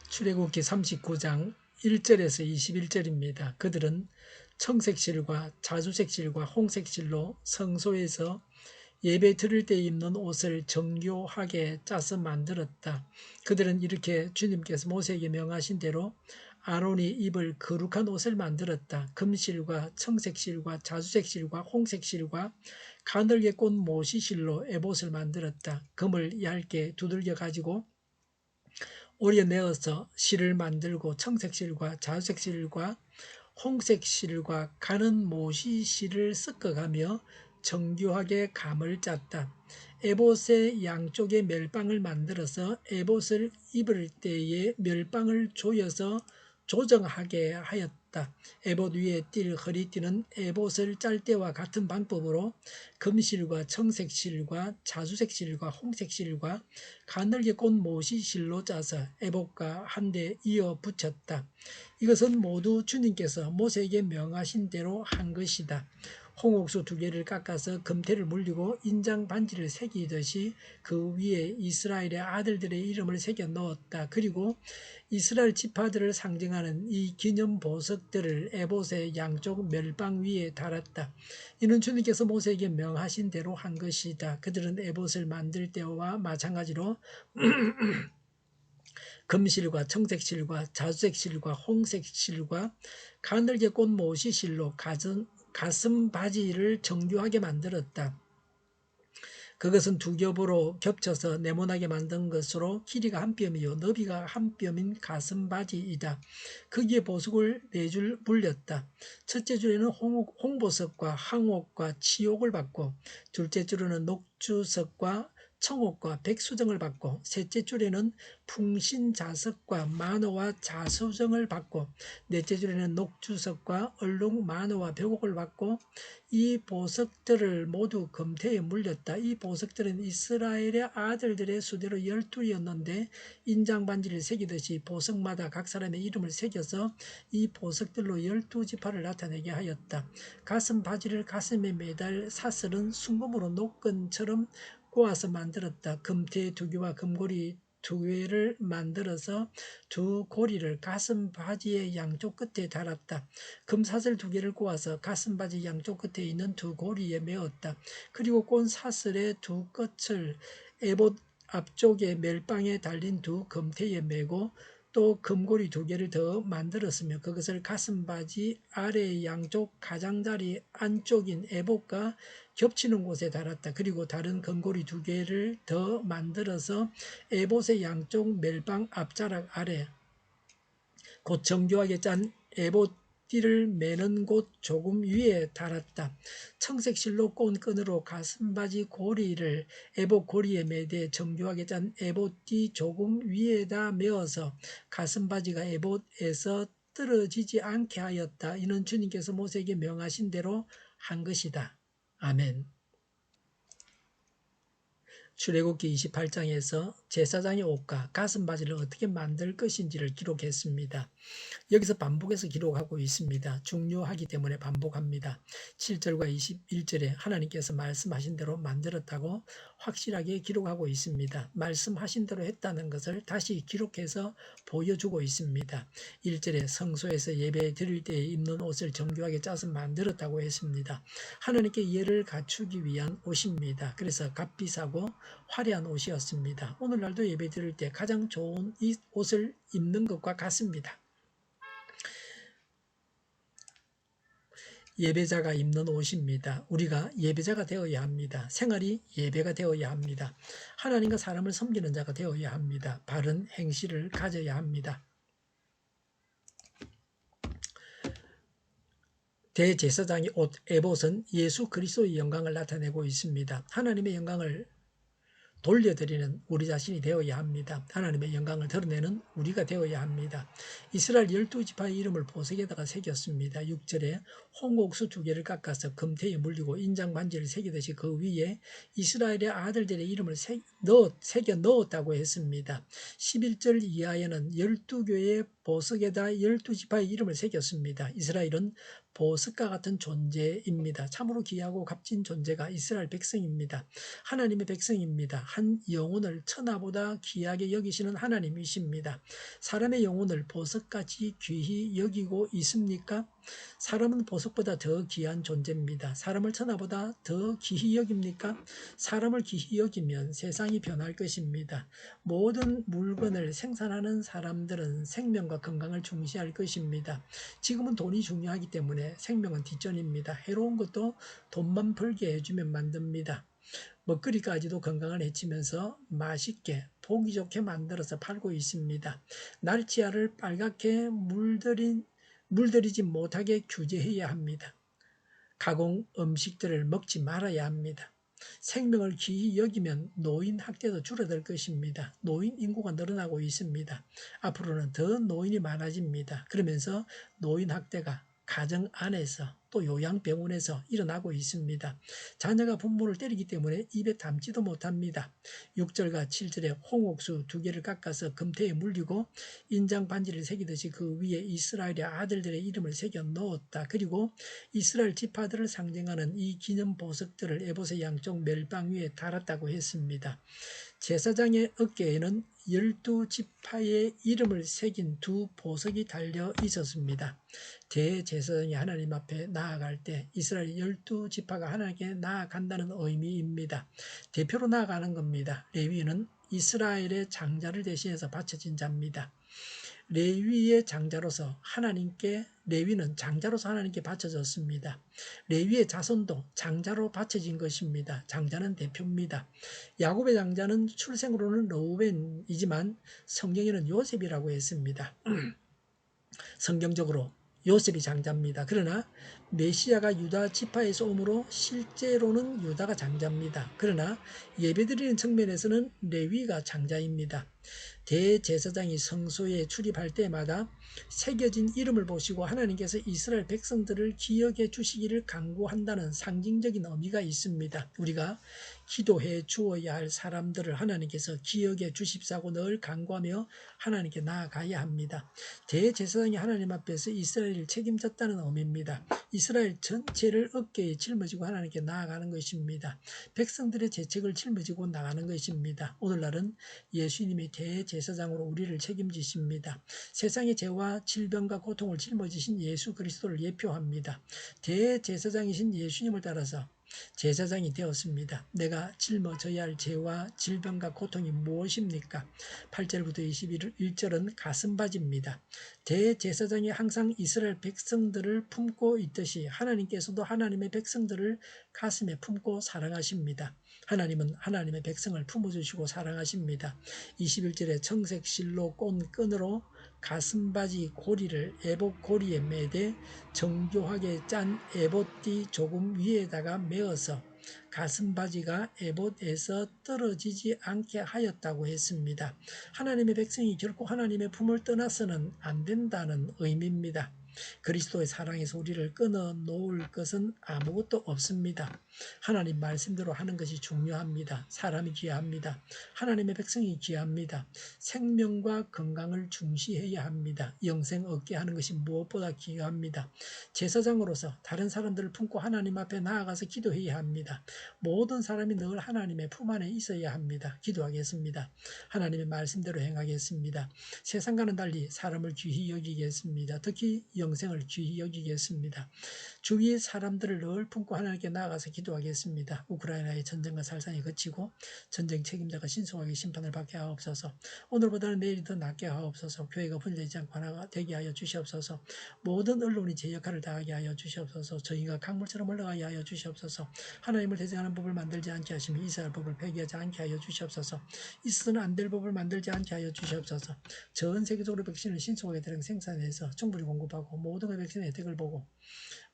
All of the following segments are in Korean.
출애굽기 39장 1절에서 21절입니다. 그들은 청색실과 자주색실과 홍색실로 성소에서 예배 드릴 때 입는 옷을 정교하게 짜서 만들었다. 그들은 이렇게 주님께서 모세에게 명하신 대로 아론이 입을 거룩한 옷을 만들었다. 금실과 청색실과 자주색실과 홍색실과 가늘게 꼰 모시실로 에봇을 만들었다. 금을 얇게 두들겨 가지고 오려내어서 실을 만들고 청색실과 자주색실과 홍색실과 가는 모시실을 섞어가며 정교하게 감을 짰다. 에봇의 양쪽에 멜빵을 만들어서 에봇을 입을 때에 멜빵을 조여서 조정하게 하였다. 에봇 위에 띌 허리띠는 에봇을 짤 때와 같은 방법으로 금실과 청색실과 자주색실과 홍색실과 가늘게 꼰 모시실로 짜서 에봇과 한데 이어 붙였다. 이것은 모두 주님께서 모세에게 명하신 대로 한 것이다. 홍옥수 2개를 깎아서 금태를 물리고 인장 반지를 새기듯이 그 위에 이스라엘의 아들들의 이름을 새겨 넣었다. 그리고 이스라엘 지파들을 상징하는 이 기념 보석들을 에봇의 양쪽 멜빵 위에 달았다. 이는 주님께서 모세에게 명하신 대로 한 것이다. 그들은 에봇을 만들 때와 마찬가지로 금실과 청색실과 자주색실과 홍색실과 가늘게 꼰 모시실로 가슴 바지를 정교하게 만들었다. 그것은 2겹으로 겹쳐서 네모나게 만든 것으로 길이가 1뼘이요 너비가 1뼘인 가슴 바지이다. 거기에 보석을 4줄 물렸다. 첫째 줄에는 홍보석과 항옥과 치옥을 받고, 둘째 줄에는 녹주석과 청옥과 백수정을 받고, 셋째 줄에는 풍신자석과 만호와 자수정을 받고, 넷째 줄에는 녹주석과 얼룩 만호와 벽옥을 받고, 이 보석들을 모두 금태에 물렸다. 이 보석들은 이스라엘의 아들들의 수대로 12였는데 인장 반지를 새기듯이 보석마다 각 사람의 이름을 새겨서 이 보석들로 12지파를 나타내게 하였다. 가슴 바지를 가슴에 매달 사슬은 순금으로 노끈처럼 꼬아서 만들었다. 금태 2개와 금고리 2개를 만들어서 2고리를 가슴 바지의 양쪽 끝에 달았다. 금사슬 2개를 꼬아서 가슴 바지 양쪽 끝에 있는 2고리에 메었다. 그리고 꼰 사슬의 2끝을 에봇 앞쪽에 멜빵에 달린 2금태에 메고 또 금고리 2개를 더 만들었으며 그것을 가슴바지 아래 양쪽 가장자리 안쪽인 에봇과 겹치는 곳에 달았다. 그리고 다른 금고리 2개를 더 만들어서 에봇의 양쪽 멜빵 앞자락 아래 곧 정교하게 짠 에봇 띠를 매는 곳 조금 위에 달았다. 청색실로 꼰 끈으로 가슴바지 고리를 에봇 고리에 매대 정교하게 짠 에봇띠 조금 위에다 메어서 가슴바지가 에봇에서 떨어지지 않게 하였다. 이는 주님께서 모세에게 명하신 대로 한 것이다. 아멘. 출애굽기 28장에서 제사장의 옷과 가슴바지를 어떻게 만들 것인지를 기록했습니다. 여기서 반복해서 기록하고 있습니다. 중요하기 때문에 반복합니다. 7절과 21절에 하나님께서 말씀하신 대로 만들었다고 확실하게 기록하고 있습니다. 말씀하신 대로 했다는 것을 다시 기록해서 보여주고 있습니다. 1절에 성소에서 예배 드릴 때 입는 옷을 정교하게 짜서 만들었다고 했습니다. 하나님께 예를 갖추기 위한 옷입니다. 그래서 값비싸고 화려한 옷이었습니다. 오늘날도 예배 드릴 때 가장 좋은 이 옷을 입는 것과 같습니다. 예배자가 입는 옷입니다. 우리가 예배자가 되어야 합니다. 생활이 예배가 되어야 합니다. 하나님과 사람을 섬기는 자가 되어야 합니다. 바른 행실을 가져야 합니다. 대제사장의 옷 에봇은 예수 그리스도의 영광을 나타내고 있습니다. 하나님의 영광을 돌려드리는 우리 자신이 되어야 합니다. 하나님의 영광을 드러내는 우리가 되어야 합니다. 이스라엘 12지파의 이름을 보석에다가 새겼습니다. 6절에 홍옥수 2개를 깎아서 금태에 물리고 인장 반지를 새기듯이 그 위에 이스라엘의 아들들의 이름을 새겨 넣었다고 했습니다. 11절 이하에는 12교의 보석에다 12지파의 이름을 새겼습니다. 이스라엘은 보석과 같은 존재입니다. 참으로 귀하고 값진 존재가 이스라엘 백성입니다. 하나님의 백성입니다. 한 영혼을 천하보다 귀하게 여기시는 하나님이십니다. 사람의 영혼을 보석같이 귀히 여기고 있습니까? 사람은 보석보다 더 귀한 존재입니다. 사람을 천하보다 더 귀히 여깁니까? 사람을 귀히 여기면 세상이 변할 것입니다. 모든 물건을 생산하는 사람들은 생명과 건강을 중시할 것입니다. 지금은 돈이 중요하기 때문에 생명은 뒷전입니다. 해로운 것도 돈만 벌게 해주면 만듭니다. 먹거리까지도 건강을 해치면서 맛있게 보기 좋게 만들어서 팔고 있습니다. 날치알을 빨갛게 물들이지 못하게 규제해야 합니다. 가공 음식들을 먹지 말아야 합니다. 생명을 귀히 여기면 노인 학대도 줄어들 것입니다. 노인 인구가 늘어나고 있습니다. 앞으로는 더 노인이 많아집니다. 그러면서 노인 학대가 가정 안에서 또 요양병원에서 일어나고 있습니다. 자녀가 부모를 때리기 때문에 입에 담지도 못합니다. 6절과 7절에 홍옥수 2개를 깎아서 금태에 물리고 인장 반지를 새기듯이 그 위에 이스라엘의 아들들의 이름을 새겨 넣었다. 그리고 이스라엘 지파들을 상징하는 이 기념 보석들을 에봇의 양쪽 멜방 위에 달았다고 했습니다. 제사장의 어깨에는 12지파의 이름을 새긴 2 보석이 달려 있었습니다. 대제사장이 하나님 앞에 나아갈 때 이스라엘 12지파가 하나님께 나아간다는 의미입니다. 대표로 나아가는 겁니다. 레위인은 이스라엘의 장자를 대신해서 바쳐진 자입니다. 레위의 장자로서 레위는 장자로서 하나님께 바쳐졌습니다. 레위의 자손도 장자로 바쳐진 것입니다. 장자는 대표입니다. 야곱의 장자는 출생으로는 르우벤이지만 성경에는 요셉이라고 했습니다. 성경적으로 요셉이 장자입니다. 그러나 메시아가 유다 지파에서 오므로 실제로는 유다가 장자입니다. 그러나 예배드리는 측면에서는 레위가 장자입니다. 대제사장이 성소에 출입할 때마다 새겨진 이름을 보시고 하나님께서 이스라엘 백성들을 기억해 주시기를 간구한다는 상징적인 의미가 있습니다. 우리가 기도해 주어야 할 사람들을 하나님께서 기억해 주십사고 늘 간구하며 하나님께 나아가야 합니다. 대제사장이 하나님 앞에서 이스라엘을 책임졌다는 의미입니다. 이스라엘 전체를 어깨에 짊어지고 하나님께 나아가는 것입니다. 백성들의 죄책을 짊어지고 나가는 것입니다. 오늘날은 예수님이 대제사장으로 우리를 책임지십니다. 세상의 죄와 질병과 고통을 짊어지신 예수 그리스도를 예표합니다. 대제사장이신 예수님을 따라서 제사장이 되었습니다. 내가 짊어져야 할 죄와 질병과 고통이 무엇입니까? 8절부터 21절은 가슴바지입니다. 대제사장이 항상 이스라엘 백성들을 품고 있듯이 하나님께서도 하나님의 백성들을 가슴에 품고 사랑하십니다. 하나님은 하나님의 백성을 품어주시고 사랑하십니다. 21절에 청색 실로 꼰 끈으로 가슴바지 고리를 에봇 고리에 매되 정교하게 짠 에봇띠 조금 위에다가 메어서 가슴바지가 에봇에서 떨어지지 않게 하였다고 했습니다. 하나님의 백성이 결코 하나님의 품을 떠나서는 안 된다는 의미입니다. 그리스도의 사랑에서 우리를 끊어 놓을 것은 아무것도 없습니다. 하나님 말씀대로 하는 것이 중요합니다. 사람이 귀합니다. 하나님의 백성이 귀합니다. 생명과 건강을 중시해야 합니다. 영생 얻게 하는 것이 무엇보다 귀합니다. 제사장으로서 다른 사람들을 품고 하나님 앞에 나아가서 기도해야 합니다. 모든 사람이 늘 하나님의 품 안에 있어야 합니다. 기도하겠습니다. 하나님의 말씀대로 행하겠습니다. 세상과는 달리 사람을 귀히 여기겠습니다. 특히 영생을 귀히 여기겠습니다. 주위의 사람들을 늘 품고 하나님께 나아가서 기도하겠습니다. 우크라이나의 전쟁과 살상이 그치고 전쟁 책임자가 신속하게 심판을 받게 하옵소서. 오늘보다는 내일이 더 낫게 하옵소서. 교회가 분열되지 않고 하나가 되게 하여 주시옵소서. 모든 언론이 제 역할을 다하게 하여 주시옵소서. 저희가 강물처럼 흘러가게 하여 주시옵소서. 하나님을 대적하는 법을 만들지 않게 하시며 이스라엘 법을 폐기하지 않게 하여 주시옵소서. 있어서는 안 될 법을 만들지 않게 하여 주시옵소서. 전 세계적으로 백신을 신속하게 대량 생산해서 충분히 공급하고 모든 백신의 혜택을 보고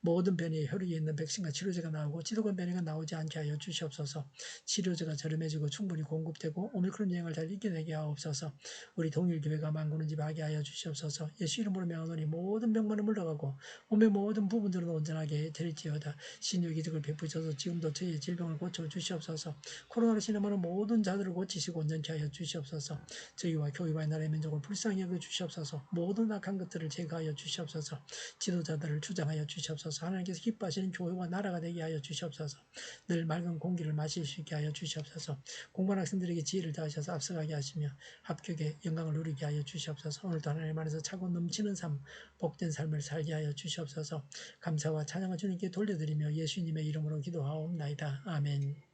모든 변이에 효력이 있는 백신과 치료제가 나오고 지독한 변이가 나오지 않게 하여 주시옵소서. 치료제가 저렴해지고 충분히 공급되고 오미크론 유행을 잘 이겨내게 하옵소서. 우리 동일교회가 만군을 집하게 하여 주시옵소서. 예수 이름으로 명하노니 모든 병만은 물러가고 몸의 모든 부분들은 온전하게 되리지어다. 신유의 기적을 베푸셔서 지금도 저희의 질병을 고쳐 주시옵소서. 코로나로 신음하는 모든 자들을 고치시고 온전케 하여 주시옵소서. 저희와 교회와 나라의 민족을 불쌍히 여겨 주시옵소서. 모든 악한 것들을 제거하여 주시옵소서. 지도자들을 주장하여 주시옵소서. 주시옵소서. 하나님께서 기뻐하시는 교회와 나라가 되게 하여 주시옵소서. 늘 맑은 공기를 마실 수 있게 하여 주시옵소서. 공부하는 학생들에게 지혜를 더하셔서 앞서가게 하시며 합격의 영광을 누리게 하여 주시옵소서. 오늘도 하나님 안에서 차고 넘치는 삶, 복된 삶을 살게 하여 주시옵소서. 감사와 찬양을 주님께 돌려드리며 예수님의 이름으로 기도하옵나이다. 아멘.